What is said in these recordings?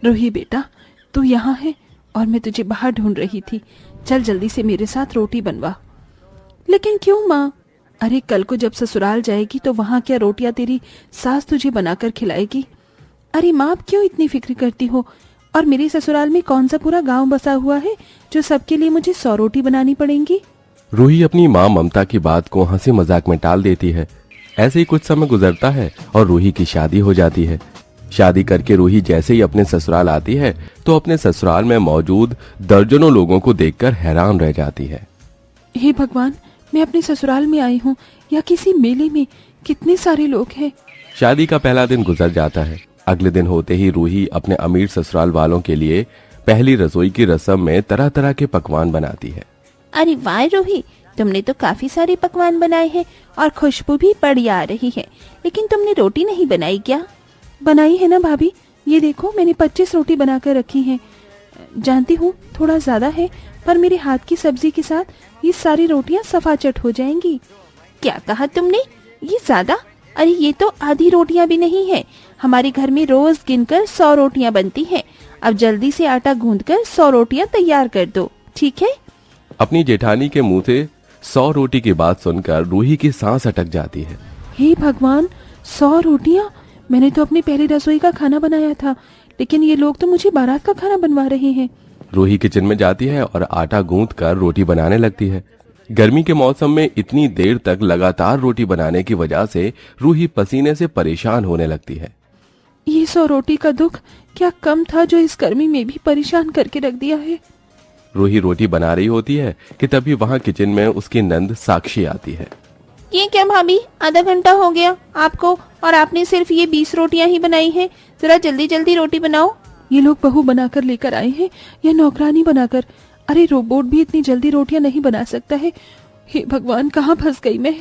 रूही बेटा, तू यहाँ है और मैं तुझे बाहर ढूंढ रही थी। चल जल्दी से मेरे साथ रोटी बनवा। लेकिन क्यों माँ? अरे कल को जब ससुराल जाएगी तो वहाँ क्या रोटियां तेरी सास तुझे बनाकर खिलाएगी। अरे माँ, आप क्यों इतनी फिक्र करती हो? और मेरे ससुराल में कौन सा पूरा गांव बसा हुआ है जो सबके लिए मुझे 100 रोटी बनानी पड़ेंगी? रूही अपनी माँ ममता की बात को हंसी मजाक में टाल देती है। ऐसे ही कुछ समय गुजरता है और रूही की शादी हो जाती है। शादी करके रूही जैसे ही अपने ससुराल आती है तो अपने ससुराल में मौजूद दर्जनों लोगों को देखकर हैरान रह जाती है। हे भगवान, मैं अपने ससुराल में आई हूँ या किसी मेले में, कितने सारे लोग हैं। शादी का पहला दिन गुजर जाता है। अगले दिन होते ही रूही अपने अमीर ससुराल वालों के लिए पहली रसोई की रस्म में तरह तरह के पकवान बनाती है। अरे वाह रूही, तुमने तो काफी सारे पकवान बनाए हैं और खुशबू भी बढ़िया आ रही है, लेकिन तुमने रोटी नहीं बनाई क्या? बनाई है ना भाभी, ये देखो मैंने 25 रोटी बनाकर रखी हैं। जानती हूँ थोड़ा ज्यादा है, पर मेरे हाथ की सब्जी के साथ ये सारी रोटियाँ सफाचट हो जाएंगी। क्या कहा तुमने? ये ज्यादा? अरे ये तो आधी रोटियां भी नहीं है। हमारे घर में रोज गिनकर 100 रोटियां बनती हैं। अब जल्दी से आटा गूंथकर 100 रोटियां तैयार कर दो, ठीक है? अपनी जेठानी के मुंह से 100 रोटी की बात सुनकर रूही की सांस अटक जाती है। हे भगवान, 100 रोटियाँ! मैंने तो अपनी पहली रसोई का खाना बनाया था, लेकिन ये लोग तो मुझे बारात का खाना बनवा रहे हैं। रूही किचन में जाती है और आटा गूंथ कर रोटी बनाने लगती है। गर्मी के मौसम में इतनी देर तक लगातार रोटी बनाने की वजह से रूही पसीने से परेशान होने लगती है। ये 100 रोटी का दुख क्या कम था जो इस गर्मी में भी परेशान करके रख दिया है। रूही रोटी बना रही होती है कि तभी वहाँ किचन में उसकी नंद साक्षी आती है। ये क्या भाभी, आधा घंटा हो गया आपको और आपने सिर्फ ये 20 रोटियां ही बनाई हैं। जरा जल्दी जल्दी रोटी बनाओ। ये लोग बहू बनाकर लेकर आए हैं या नौकरानी बनाकर? अरे रोबोट भी इतनी जल्दी रोटियां नहीं बना सकता है। हे भगवान, कहाँ फंस गई मैं।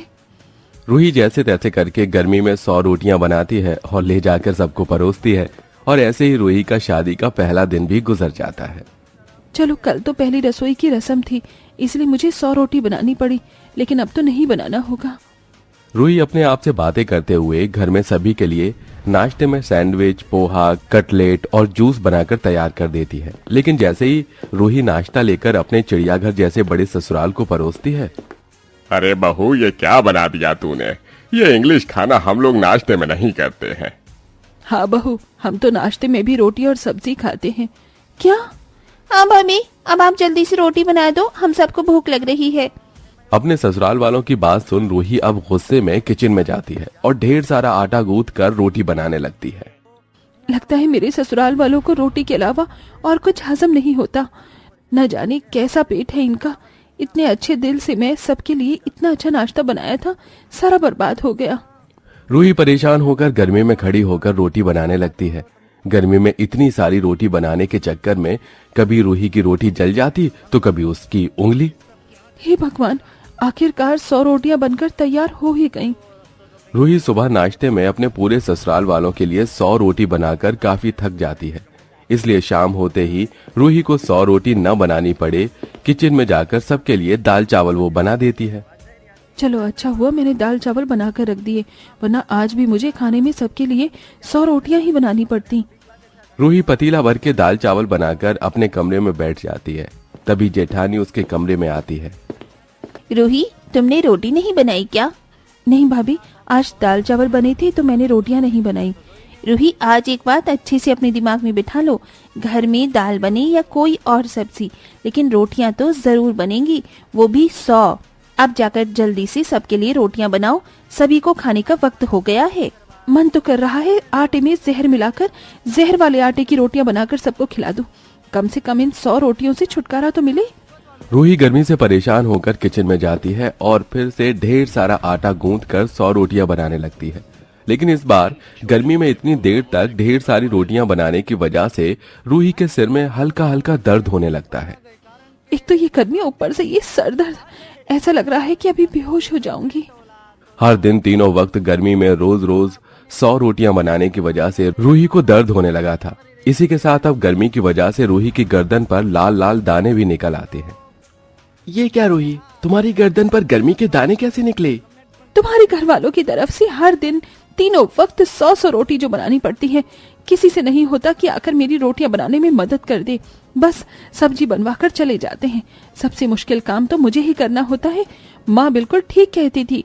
रूही जैसे तैसे करके गर्मी में 100 रोटियां बनाती है और ले जाकर सबको परोसती है। और ऐसे ही रूही का शादी का पहला दिन भी गुजर जाता है। चलो, कल तो पहली रसोई की रस्म थी, इसलिए मुझे 100 रोटी बनानी पड़ी, लेकिन अब तो नहीं बनाना होगा। रूही अपने आप से बातें करते हुए घर में सभी के लिए नाश्ते में सैंडविच, पोहा, कटलेट और जूस बनाकर तैयार कर देती है। लेकिन जैसे ही रूही नाश्ता लेकर अपने चिड़ियाघर जैसे बड़े ससुराल को परोसती है। अरे बहू, ये क्या बना दिया तूने? ये इंग्लिश खाना हम लोग नाश्ते में नहीं करते हैं। हाँ बहू, हम तो नाश्ते में भी रोटी और सब्जी खाते हैं। क्या? हाँ भाभी, अब आप जल्दी से रोटी बना दो, हम सबको भूख लग रही है। अपने ससुराल वालों की बात सुन रूही अब गुस्से में किचन में जाती है और ढेर सारा आटा गूंथ कर रोटी बनाने लगती है। लगता है मेरे ससुराल वालों को रोटी के अलावा और कुछ हजम नहीं होता। न जाने कैसा पेट है इनका। इतने अच्छे दिल से मैं सबके लिए इतना अच्छा नाश्ता बनाया था, सारा बर्बाद हो गया। रूही परेशान होकर गर्मी में खड़ी होकर रोटी बनाने लगती है। गर्मी में इतनी सारी रोटी बनाने के चक्कर में कभी रूही की रोटी जल जाती तो कभी उसकी उंगली। हे भगवान, आखिरकार 100 रोटियां बनकर तैयार हो ही गईं। रूही सुबह नाश्ते में अपने पूरे ससुराल वालों के लिए 100 रोटी बनाकर काफी थक जाती है। इसलिए शाम होते ही रूही को 100 रोटी न बनानी पड़े, किचन में जाकर सबके लिए दाल चावल वो बना देती है। चलो अच्छा हुआ मैंने दाल चावल बनाकर रख दिए, वरना आज भी मुझे खाने में सबके लिए 100 रोटियां ही बनानी पड़ती। रूही पतीला भर के दाल चावल बनाकर अपने कमरे में बैठ जाती है। तभी जेठानी उसके कमरे में आती है। रूही, तुमने रोटी नहीं बनाई क्या? नहीं भाभी, आज दाल चावल बने थे तो मैंने रोटियां नहीं बनाई। रूही, आज एक बात अच्छे से अपने दिमाग में बिठा लो। घर में दाल बने या कोई और सब्जी, लेकिन रोटियां तो जरूर बनेंगी, वो भी 100। अब जाकर जल्दी से सबके लिए रोटियां बनाओ, सभी को खाने का वक्त हो गया है। मन तो कर रहा है आटे में जहर मिलाकर जहर वाले आटे की रोटियां बनाकर सबको खिला दूं। कम से कम इन 100 रोटियों से छुटकारा तो मिले। रूही गर्मी से परेशान होकर किचन में जाती है और फिर से ढेर सारा आटा गूंथ कर 100 रोटियां बनाने लगती है। लेकिन इस बार गर्मी में इतनी देर तक ढेर सारी रोटियां बनाने की वजह से रूही के सिर में हल्का हल्का दर्द होने लगता है। एक तो ये गर्मी, ऊपर से ये सर दर्द, ऐसा लग रहा है कि अभी बेहोश हो जाऊंगी। हर दिन तीनों वक्त गर्मी में रोज रोज 100 रोटियां बनाने की वजह से रूही को दर्द होने लगा था। इसी के साथ अब गर्मी की वजह से रूही की गर्दन पर लाल लाल दाने भी निकल आते हैं। ये क्या रूही, तुम्हारी गर्दन पर गर्मी के दाने कैसे निकले? तुम्हारे घर वालों की तरफ से हर दिन तीनों वक्त 100 रोटी जो बनानी पड़ती है, किसी से नहीं होता कि आकर मेरी रोटियां बनाने में मदद कर दे। बस सब्जी बनवा कर चले जाते हैं। सबसे मुश्किल काम तो मुझे ही करना होता है। माँ बिल्कुल ठीक कहती थी,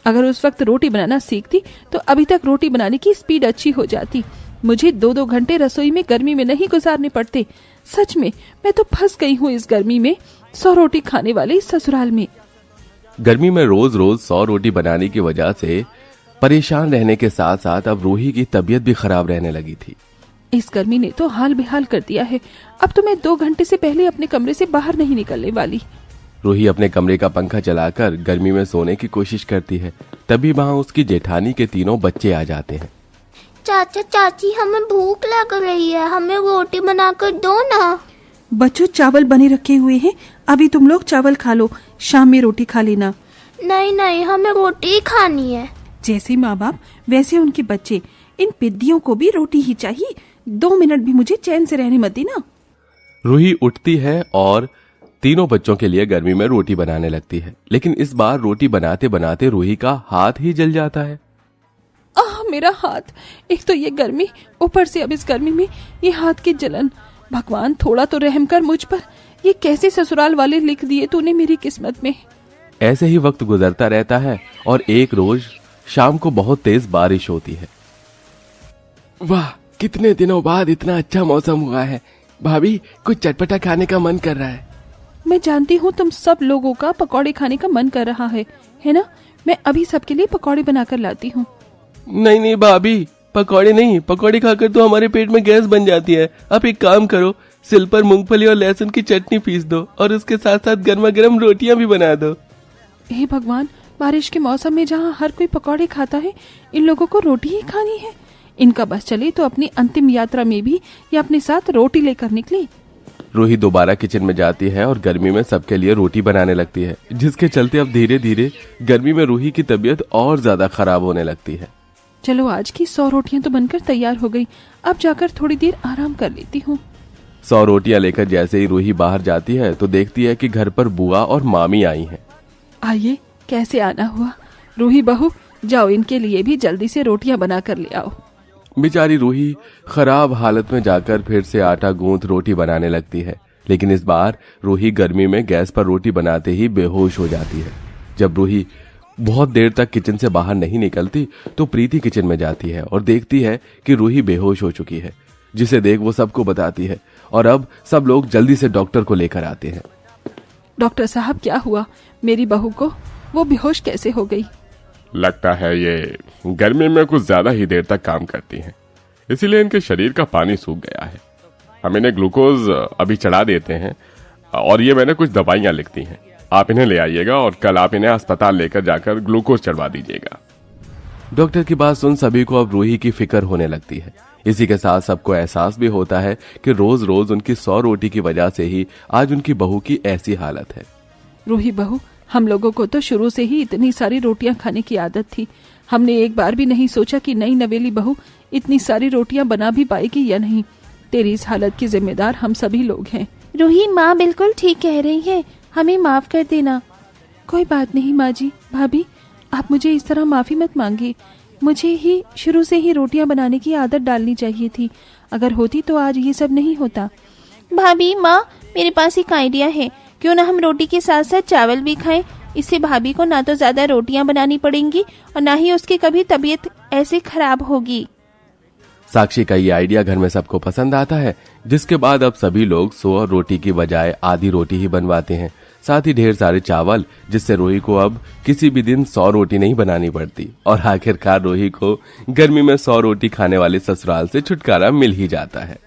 अगर उस वक्त रोटी बनाना सीखती तो अभी तक रोटी बनाने की स्पीड अच्छी हो जाती। मुझे 2-2 घंटे रसोई में गर्मी में नहीं गुजारने पड़ते। सच में मैं तो फंस गई हूँ इस गर्मी में, 100 रोटी खाने वाले इस ससुराल में। गर्मी में रोज रोज 100 रोटी बनाने की वजह से परेशान रहने के साथ साथ अब रूही की तबीयत भी खराब रहने लगी थी। इस गर्मी ने तो हाल बेहाल कर दिया है। अब तो मैं 2 घंटे से पहले अपने कमरे से बाहर नहीं निकलने वाली। रूही अपने कमरे का पंखा चलाकर गर्मी में सोने की कोशिश करती है। तभी वहाँ उसकी जेठानी के 3 बच्चे आ जाते हैं। चाचा चाची, हमें भूख लग रही है, हमें रोटी बनाकर दो ना। बच्चों, चावल बने रखे हुए हैं, अभी तुम लोग चावल खा लो, शाम में रोटी खा लेना। नहीं नहीं, हमें रोटी ही खानी है। जैसे माँ बाप वैसे उनके बच्चे। इन पिद्दियों को भी रोटी ही चाहिए। 2 मिनट भी मुझे चैन से रहने मत देना। रूही उठती है और 3 बच्चों के लिए गर्मी में रोटी बनाने लगती है। लेकिन इस बार रोटी बनाते बनाते रूही का हाथ ही जल जाता है। आह, मेरा हाथ! एक तो ये गर्मी, ऊपर से अब इस गर्मी में ये हाथ की जलन। भगवान, थोड़ा तो रहम कर मुझ पर। ये कैसे ससुराल वाले लिख दिए तूने मेरी किस्मत में। ऐसे ही वक्त गुजरता रहता है और एक रोज शाम को बहुत तेज बारिश होती है। वाह, कितने दिनों बाद इतना अच्छा मौसम हुआ है। भाभी, कुछ चटपटा खाने का मन कर रहा है। मैं जानती हूँ तुम सब लोगों का पकौड़े खाने का मन कर रहा है ना? मैं अभी सबके लिए पकौड़े बनाकर लाती हूँ। नहीं नहीं भाभी, पकौड़े नहीं। पकौड़े खाकर तो हमारे पेट में गैस बन जाती है। आप एक काम करो, सिल पर मूंगफली और लहसुन की चटनी पीस दो और उसके साथ साथ गर्मा गर्म रोटियां भी बना दो। हे भगवान, बारिश के मौसम में जहाँ हर कोई पकौड़े खाता है, इन लोगों को रोटी ही खानी है। इनका बस चले तो अपनी अंतिम यात्रा में भी ये अपने साथ रोटी लेकर निकले। रूही दोबारा किचन में जाती है और गर्मी में सबके लिए रोटी बनाने लगती है, जिसके चलते अब धीरे धीरे गर्मी में रूही की तबीयत और ज्यादा खराब होने लगती है। चलो, आज की 100 रोटियां तो बनकर तैयार हो गई। अब जाकर थोड़ी देर आराम कर लेती हूँ। 100 रोटियां लेकर जैसे ही रूही बाहर जाती है तो देखती है कि घर पर बुआ और मामी आई हैं। आइए, कैसे आना हुआ। रूही बहू, जाओ इनके लिए भी जल्दी से रोटियां बना कर ले आओ। बेचारी रूही खराब हालत में जाकर फिर से आटा गूंथ रोटी बनाने लगती है। लेकिन इस बार रूही गर्मी में गैस पर रोटी बनाते ही बेहोश हो जाती है। जब रूही बहुत देर तक किचन से बाहर नहीं निकलती तो प्रीति किचन में जाती है और देखती है कि रूही बेहोश हो चुकी है, जिसे देख वो सबको बताती है और अब सब लोग जल्दी से डॉक्टर को लेकर आते हैं। डॉक्टर साहब, क्या हुआ मेरी बहू को? वो बेहोश कैसे हो गई? लगता है ये गर्मी में कुछ ज्यादा ही देर तक काम करती हैं, इसीलिए इनके शरीर का पानी सूख गया है। हम इन्हें ग्लूकोज अभी चढ़ा देते हैं और ये मैंने कुछ दवाइयां लिख दी हैं। आप इन्हें ले आइएगा और कल आप इन्हें अस्पताल लेकर जाकर ग्लूकोज चढ़वा दीजिएगा। डॉक्टर की बात सुन सभी को अब रूही की फिक्र होने लगती है। इसी के साथ सबको एहसास भी होता है कि रोज रोज उनकी 100 रोटी की वजह से ही आज उनकी बहू की ऐसी हालत है। रूही बहू, हम लोगों को तो शुरू से ही इतनी सारी रोटियां खाने की आदत थी। हमने एक बार भी नहीं सोचा कि नई नवेली बहू इतनी सारी रोटियां बना भी पाएगी या नहीं। तेरी इस हालत की जिम्मेदार हम सभी लोग हैं। रूही, माँ बिल्कुल ठीक कह रही है, हमें माफ कर देना। कोई बात नहीं माँ जी। भाभी, आप मुझे इस तरह माफी मत मांगिए। मुझे ही शुरू से ही रोटियां बनाने की आदत डालनी चाहिए थी। अगर होती तो आज ये सब नहीं होता। भाभी, माँ, मेरे पास एक आइडिया है। क्यों ना हम रोटी के साथ साथ चावल भी खाएं। इससे भाभी को ना तो ज्यादा रोटियां बनानी पड़ेंगी और ना ही उसकी कभी तबीयत ऐसे खराब होगी। साक्षी का ये आइडिया घर में सबको पसंद आता है, जिसके बाद अब सभी लोग 100 रोटी की बजाय आधी रोटी ही बनवाते हैं, साथ ही ढेर सारे चावल, जिससे रूही को अब किसी भी दिन 100 रोटी नहीं बनानी पड़ती और आखिरकार रूही को गर्मी में 100 रोटी खाने वाले ससुराल से छुटकारा मिल ही जाता है।